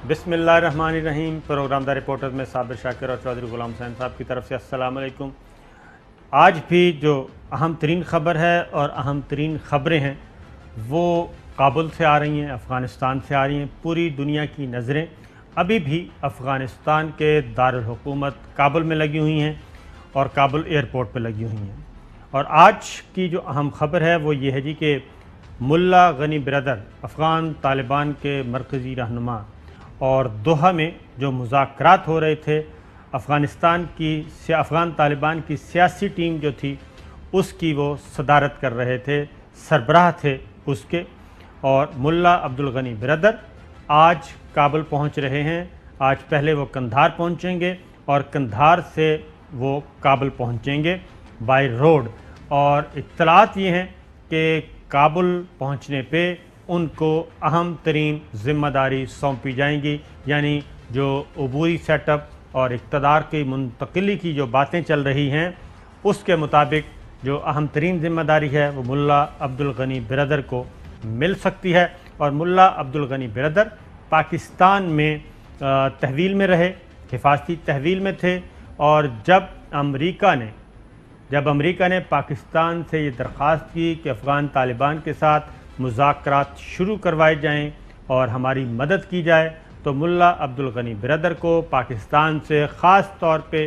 बिस्मिल्लाहिर्रहमानिर्रहीम। Programme the reporter में साबिर शाकिर और चौधरी गुलाम हुसैन साहब की तरफ से अस्सलाम वालेकुम। आज भी जो अहम तरीन ख़बर है और अहम तरीन ख़बरें हैं वो काबुल से आ रही हैं, अफ़गानिस्तान से आ रही हैं। पूरी दुनिया की नज़रें अभी भी अफ़गानिस्तान के दारुल हुकूमत काबुल में लगी हुई हैं और काबुल एयरपोर्ट पर लगी हुई हैं। और आज की जो अहम ख़बर है वो ये है जी कि मुल्ला गनी बिरदर अफ़गान तालिबान के मरकज़ी रहनुमा और दोहा में जो मुज़ाकरात हो रहे थे, अफ़गान तालिबान की सियासी टीम जो थी उसकी वो सदारत कर रहे थे, सरबराह थे उसके। और मुल्ला अब्दुल गनी बिरदर आज काबुल पहुंच रहे हैं। आज पहले वो कंधार पहुंचेंगे और कंधार से वो काबुल पहुंचेंगे बाय रोड। और इत्तलात ये हैं कि काबुल पहुंचने पे उनको अहम तरीन ज़िम्मेदारी सौंपी जाएंगी, यानी जो अबूरी सेटअप और इक़्तिदार की मुंतकिली की जो बातें चल रही हैं उसके मुताबिक जो अहम तरीन ज़िम्मेदारी है वो मुल्ला अब्दुल गनी बिरदर को मिल सकती है। और मुल्ला अब्दुल गनी बिरदर पाकिस्तान में तहवील में रहे, हिफाजती तहवील में थे। और जब अमेरिका ने पाकिस्तान से ये दरख्वास्त की कि अफ़गान तालिबान के साथ मुज़ाकरात शुरू करवाए जाएं और हमारी मदद की जाए, तो मुल्ला अब्दुल गनी बिरदर को पाकिस्तान से ख़ास तौर पे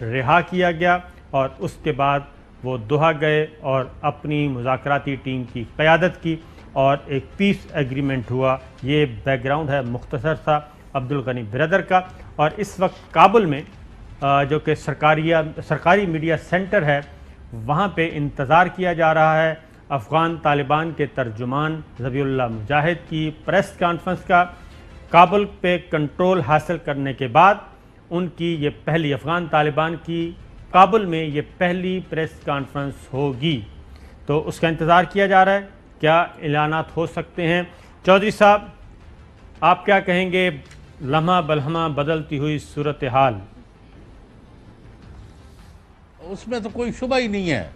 रिहा किया गया। और उसके बाद वो दोहा गए और अपनी मुज़ाकराती टीम की क़यादत की और एक पीस एग्रीमेंट हुआ। ये बैकग्राउंड है मुख्तसर सा अब्दुल गनी बिरदर का। और इस वक्त काबुल में जो कि सरकारी मीडिया सेंटर है वहाँ पे इंतज़ार किया जा रहा है अफ़गान तालिबान के तर्जुमान ज़बीउल्लाह मुजाहिद की प्रेस कॉन्फ्रेंस का। काबुल पे कंट्रोल हासिल करने के बाद उनकी ये पहली अफ़गान तालिबान की काबुल में ये पहली प्रेस कॉन्फ्रेंस होगी, तो उसका इंतज़ार किया जा रहा है। क्या ऐलानात हो सकते हैं? चौधरी साहब, आप क्या कहेंगे लम्हा बलहमा बदलती हुई सूरत हाल? उसमें तो कोई शुबा ही नहीं है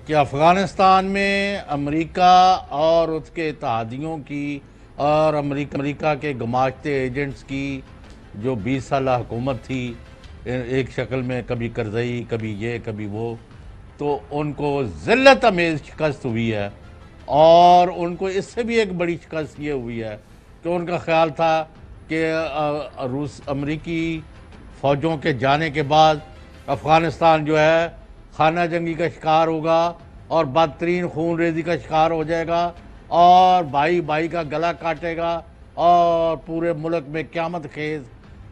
कि अफ़गानिस्तान में अमेरिका और उसके इत्तेहादियों की और अमेरिका के गुमाश्ते एजेंट्स की जो 20 साल हुकूमत थी एक शक्ल में, कभी करज़ई, कभी ये कभी वो, तो उनको ज़िल्लत अमेज़ शिकस्त हुई है। और उनको इससे भी एक बड़ी शिकस्त ये हुई है कि उनका ख्याल था कि अमेरिकी फ़ौजों के जाने के बाद अफ़गानिस्तान जो है खाना जंगी का शिकार होगा और बदतरीन खून रेजी का शिकार हो जाएगा और भाई भाई का गला काटेगा और पूरे मुल्क में क़यामत खेज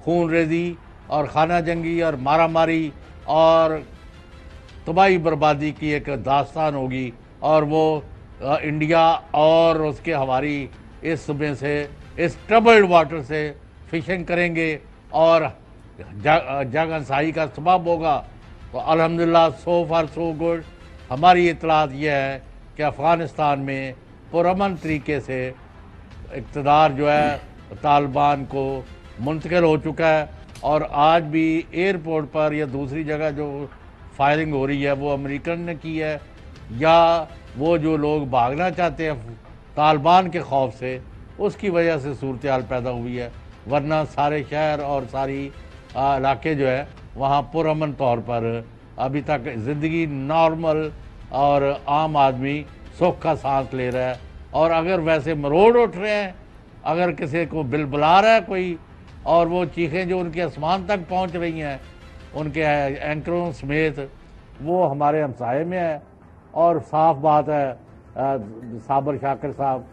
खून रेजी और खाना जंगी और मारा मारी और तबाही बर्बादी की एक दास्तान होगी। और वो इंडिया और उसके हवारी इस सूबे से, इस ट्रबल्ड वाटर से फिशिंग करेंगे और जग अंसाई का सबब होगा। तो अल्हम्दुलिल्लाह सो फार सो गुड। हमारी इत्तलात यह है कि अफ़गानिस्तान में पुरअमन तरीके से इक़्तिदार जो है तालिबान को मुंतकिल हो चुका है। और आज भी एयरपोर्ट पर या दूसरी जगह जो फायरिंग हो रही है वो अमेरिकन ने की है, या वो जो लोग भागना चाहते हैं तालिबान के खौफ से, उसकी वजह से सूरत हाल पैदा हुई है। वरना सारे शहर और सारी इलाके जो है वहाँ पुरअमन तौर पर अभी तक ज़िंदगी नॉर्मल और आम आदमी सुख का सांस ले रहा है। और अगर वैसे मरोड़ उठ रहे हैं, अगर किसी को बिल बुला रहा है कोई, और वो चीखें जो उनके आसमान तक पहुंच रही हैं उनके एंकरों समेत, वो हमारे हमसाये में है। और साफ बात है, साबिर शाकिर साहब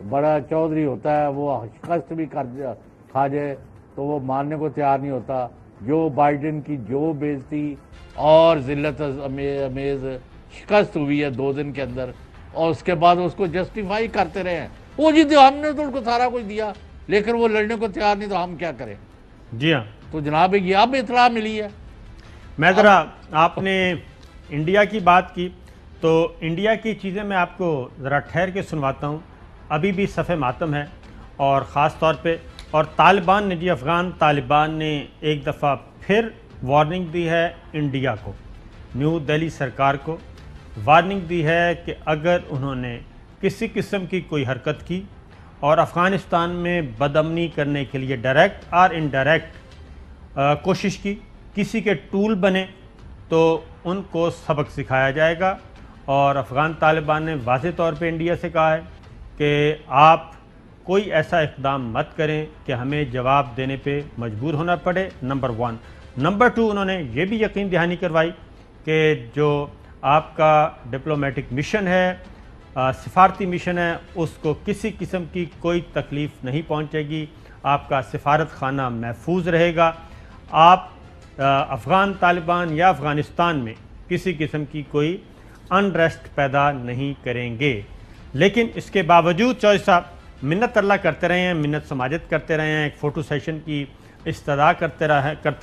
बड़ा चौधरी होता है, वो शिकस्त भी खा जाए तो वो मानने को तैयार नहीं होता। जो बाइडेन की जो बेइज्जती और ज़िल्लत अमेज़ शिकस्त हुई है 2 दिन के अंदर, और उसके बाद उसको जस्टिफाई करते रहे हैं, वो जी तो हमने तो उनको सारा कुछ दिया लेकिन वो लड़ने को तैयार नहीं, तो हम क्या करें? जी हाँ, तो जनाब ये अब इतला मिली है। मैं ज़रा आपने इंडिया की बात की तो इंडिया की चीज़ें मैं आपको ज़रा ठहर के सुनवाता हूँ। अभी भी सफ़े मातम है और ख़ास तौर पे, और तालिबान ने अफ़गान तालिबान ने एक दफ़ा फिर वार्निंग दी है इंडिया को, न्यू दिल्ली सरकार को वार्निंग दी है कि अगर उन्होंने किसी किस्म की कोई हरकत की اور افغانستان میں بدامنی کرنے کے لیے ڈائریکٹ اور انڈائریکٹ کوشش کی، کسی کے ٹول بنے تو ان کو سبق سکھایا جائے گا۔ اور افغان طالبان نے واضح طور پہ انڈیا سے کہا ہے کہ آپ کوئی ایسا اقدام مت کریں کہ ہمیں جواب دینے پہ مجبور ہونا پڑے، نمبر 1۔ نمبر 2، انہوں نے یہ بھی یقین دہانی کروائی کہ جو آپ کا ڈپلومیٹک مشن ہے، سفارتی مشن ہے، اس کو کسی قسم کی کوئی تکلیف نہیں پہنچے گی، آپ کا سفارت خانہ محفوظ رہے گا، آپ افغان طالبان یا افغانستان میں کسی قسم کی کوئی انریسٹ پیدا نہیں کریں گے۔ لیکن اس کے باوجود چوہدری صاحب منت اللہ کرتے رہے ہیں، منت سماجت کرتے رہے ہیں، ایک فوٹو سیشن کی استدعا کرتے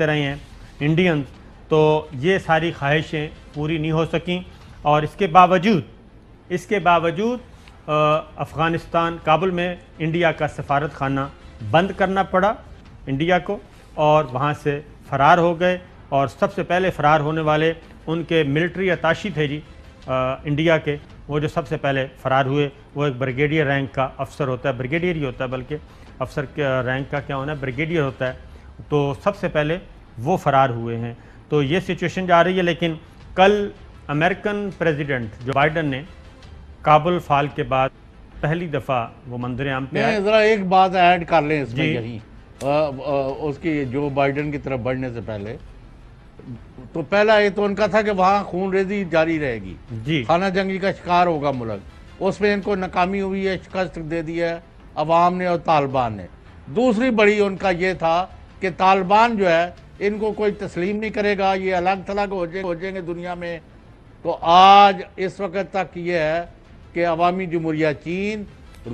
رہے ہیں انڈینز، تو یہ ساری خواہشیں پوری نہیں ہو سکیں۔ اور اس کے باوجود افغانستان کابل میں انڈیا کا سفارت خانہ بند کرنا پڑا انڈیا کو، اور وہاں سے فرار ہو گئے۔ اور سب سے پہلے فرار ہونے والے ان کے ملٹری اتاشی تھے جی انڈیا کے، وہ جو سب سے پہلے فرار ہوئے وہ ایک بریگیڈیئر رینک کا افسر ہوتا ہے، بریگیڈیئر ہی ہوتا ہے، بلکہ افسر کے رینک کا کیا ہونا ہے، بریگیڈیئر ہوتا ہے، تو سب سے پہلے وہ فرار ہوئے ہیں۔ تو یہ سچویشن جا رہی ہے۔ لیکن کل امریکن پریزیڈنٹ جو بائیڈن نے کابل فال کے بعد پہلی دفعہ وہ منظر عام پہ ذرا ایک بات ایڈ کر لیں اس میں، جی یہیں اس کی جو بائیڈن کی طرف بڑھنے سے پہلے، تو پہلا یہ تو ان کا تھا کہ وہاں خون ریزی جاری رہے گی، جی خانہ جنگی کا شکار ہوگا ملک، اس میں ان کو ناکامی ہوئی ہے، شکست دے دی ہے عوام نے اور طالبان نے۔ دوسری بڑی ان کا یہ تھا کہ طالبان جو ہے ان کو کوئی تسلیم نہیں کرے گا، یہ الگ تھلگ ہو جائیں گے دنیا میں۔ تو آج اس وقت تک یہ ہے کہ عوامی جمہوریہ چین،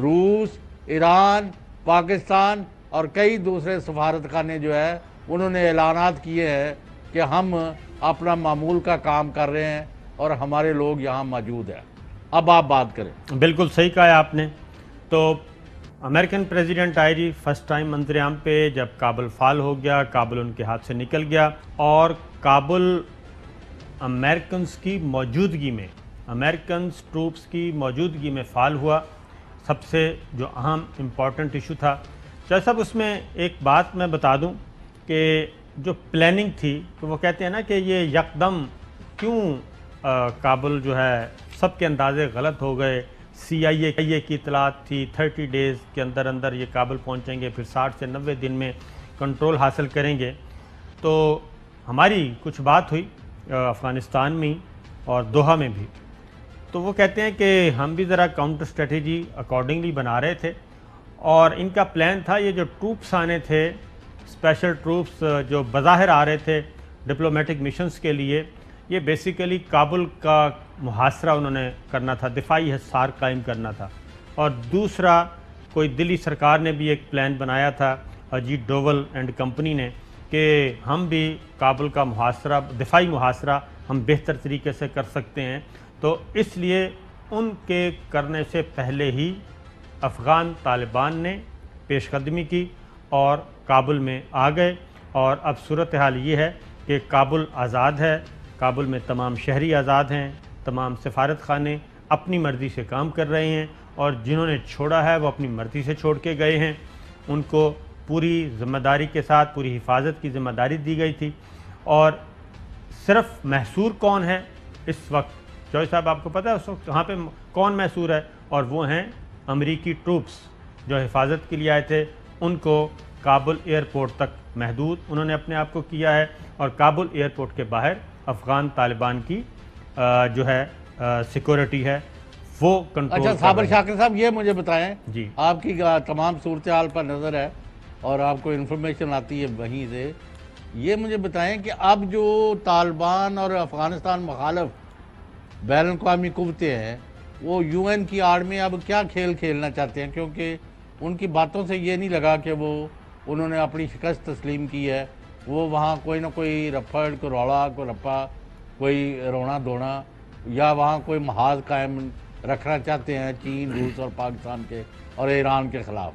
روس، ایران، پاکستان اور کئی دوسرے سفارت خانے جو ہے انہوں نے اعلانات کیے ہیں کہ ہم اپنا معمول کا کام کر رہے ہیں اور ہمارے لوگ یہاں موجود ہیں۔ اب آپ بات کریں۔ بالکل صحیح کہا ہے آپ نے۔ تو امریکن پریزیڈنٹ آئے جی فرسٹ ٹائم منظر عام پہ جب کابل فال ہو گیا، کابل ان کے ہاتھ سے نکل گیا، اور کابل امریکنز کی موجودگی میں، امریکنز ٹروپس کی موجودگی میں فال ہوا۔ سب سے جو اہم امپورٹنٹ ایشو تھا شاہ صاحب، اس میں ایک بات میں بتا دوں کہ جو پلاننگ تھی، تو وہ کہتے ہیں نا کہ یہ یکدم کیوں کابل جو ہے سب کے اندازے غلط ہو گئے۔ سی آئی اے کی اطلاعات تھی 30 ڈیز کے اندر اندر یہ کابل پہنچیں گے، پھر 60 سے 90 دن میں کنٹرول حاصل کریں گے۔ تو ہماری کچھ بات ہوئی افغانستان میں اور دوحہ میں بھی، تو وہ کہتے ہیں کہ ہم بھی ذرا کاؤنٹر اسٹریٹجی اکارڈنگلی بنا رہے تھے، اور ان کا پلان تھا یہ جو ٹروپس آنے تھے، اسپیشل ٹروپس جو بظاہر آ رہے تھے ڈپلومیٹک مشنز کے لیے، یہ بیسیکلی کابل کا محاصرہ انہوں نے کرنا تھا، دفاعی حصار قائم کرنا تھا۔ اور دوسرا کوئی دلی سرکار نے بھی ایک پلان بنایا تھا، اجیت ڈوول اینڈ کمپنی نے، کہ ہم بھی کابل کا محاصرہ، دفاعی محاصرہ ہم بہتر طریقے سے کر سکتے ہیں۔ تو اس لیے ان کے کرنے سے پہلے ہی افغان طالبان نے پیش قدمی کی اور کابل میں آ گئے، اور اب صورتحال یہ ہے کہ کابل آزاد ہے، کابل میں تمام شہری آزاد ہیں، تمام سفارت خانے اپنی مرضی سے کام کر رہے ہیں، اور جنہوں نے چھوڑا ہے وہ اپنی مرضی سے چھوڑ کے گئے ہیں، ان کو پوری ذمہ داری کے ساتھ پوری حفاظت کی ذمہ داری دی گئی تھی۔ اور صرف محصور کون ہے اس وقت، جوہری صاحب آپ کو پتہ ہے اس وقت وہاں پہ کون محصور ہے؟ اور وہ ہیں امریکی ٹروپس جو حفاظت کے لیے آئے تھے، ان کو کابل ایئرپورٹ تک محدود انہوں نے اپنے آپ کو کیا ہے، اور کابل ایئرپورٹ کے باہر افغان طالبان کی جو ہے سیکورٹی ہے وہ کنٹرول۔ اچھا صابر شاکر صاحب، یہ مجھے بتائیں، جی آپ کی تمام صورتحال پر نظر ہے اور آپ کو انفارمیشن آتی ہے وہیں سے، یہ مجھے بتائیں کہ اب جو طالبان اور افغانستان مخالف بین الاقوامی قوتیں ہیں، وہ یو این کی آڑ میں اب کیا کھیل کھیلنا چاہتے ہیں؟ کیونکہ ان کی باتوں سے یہ نہیں لگا کہ انہوں نے اپنی شکست تسلیم کی ہے، وہ وہاں کوئی نہ کوئی رفڑ، کوئی روڑا، کوئی رپا، کوئی رونا دھونا، یا وہاں کوئی محاذ قائم رکھنا چاہتے ہیں چین، روس اور پاکستان کے اور ایران کے خلاف۔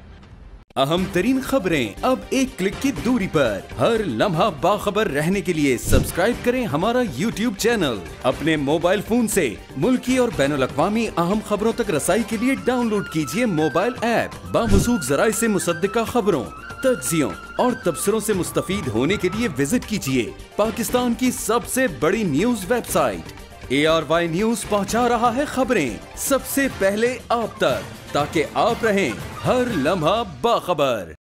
अहम तरीन खबरें अब एक क्लिक की दूरी पर। हर लम्हा बाखबर रहने के लिए सब्सक्राइब करें हमारा YouTube चैनल। अपने मोबाइल फोन से मुल्की और बैनुल-अक़वामी अहम खबरों तक रसाई के लिए डाउनलोड कीजिए मोबाइल ऐप। बामसूख ज़राए से मुसद्दिका खबरों, तज्ज़ियों और तबसरों से मुस्तफ़ीद होने के लिए विजिट कीजिए पाकिस्तान की सबसे बड़ी न्यूज वेबसाइट। ARY न्यूज पहुंचा रहा है खबरें सबसे पहले आप तक, ताकि आप रहें हर लम्हा बाखबर।